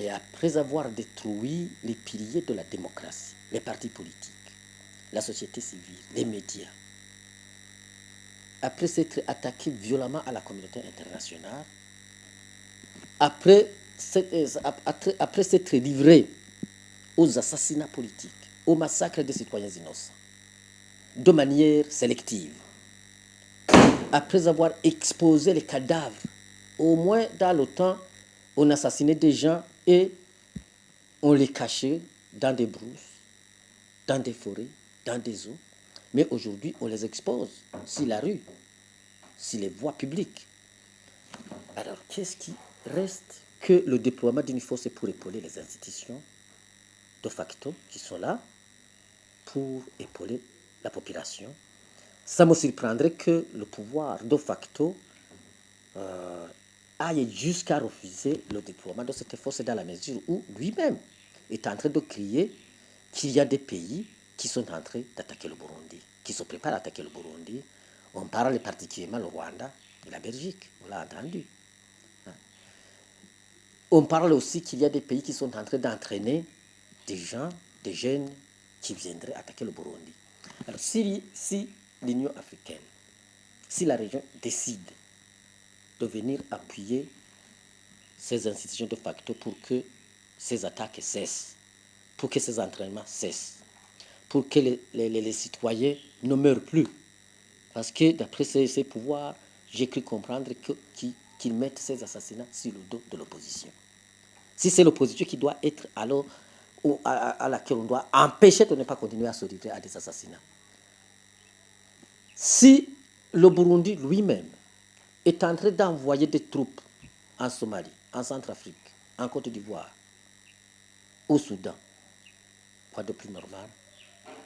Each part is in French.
et après avoir détruit les piliers de la démocratie, les partis politiques, la société civile, les médias, après s'être attaqué violemment à la communauté internationale, après s'être livré aux assassinats politiques, au massacre des citoyens innocents, de manière sélective, après avoir exposé les cadavres, au moins dans le temps, on assassinait des gens et on les cachait dans des brousses, dans des forêts, dans des eaux. Mais aujourd'hui, on les expose sur la rue, sur les voies publiques. Alors, qu'est-ce qui reste que le déploiement d'une force pour épauler les institutions de facto qui sont là pour épauler la population? Ça me surprendrait que le pouvoir de facto aille jusqu'à refuser le déploiement de cette force dans la mesure où lui-même est en train de crier qu'il y a des pays qui sont en train d'attaquer le Burundi, qui se préparent à attaquer le Burundi. On parle particulièrement le Rwanda et la Belgique, on l'a entendu. On parle aussi qu'il y a des pays qui sont en train d'entraîner des gens, des jeunes qui viendraient attaquer le Burundi. Alors si l'Union africaine, si la région décide de venir appuyer ces institutions de facto pour que ces attaques cessent, pour que ces entraînements cessent, pour que les citoyens ne meurent plus. Parce que d'après ces pouvoirs, j'ai cru comprendre qu'ils mettent ces assassinats sur le dos de l'opposition. Si c'est l'opposition qui doit être alors à laquelle on doit empêcher de ne pas continuer à se livrer à des assassinats. Si le Burundi lui-même est en train d'envoyer des troupes en Somalie, en Centrafrique, en Côte d'Ivoire, au Soudan, quoi de plus normal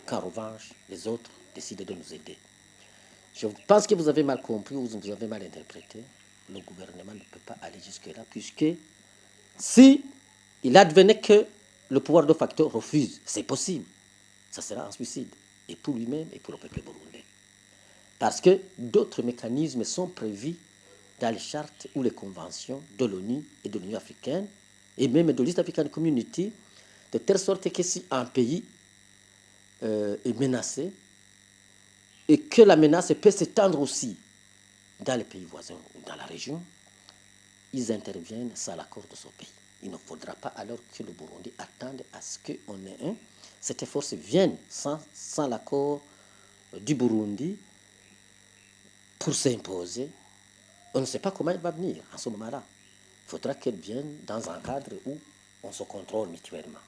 qu'en revanche les autres décident de nous aider? Je pense que vous avez mal compris ou vous avez mal interprété. Le gouvernement ne peut pas aller jusque-là, puisque si il advenait que le pouvoir de facto refuse, c'est possible. Ça sera un suicide, et pour lui-même et pour le peuple burundais. Parce que d'autres mécanismes sont prévus dans les chartes ou les conventions de l'ONU et de l'Union africaine, et même de l'East African Community, de telle sorte que si un pays est menacé, et que la menace peut s'étendre aussi dans les pays voisins ou dans la région, ils interviennent sans l'accord de ce pays. Il ne faudra pas alors que le Burundi attende à ce qu'on ait cette force vienne sans l'accord du Burundi pour s'imposer. On ne sait pas comment elle va venir à ce moment-là. Il faudra qu'elle vienne dans un cadre où on se contrôle mutuellement.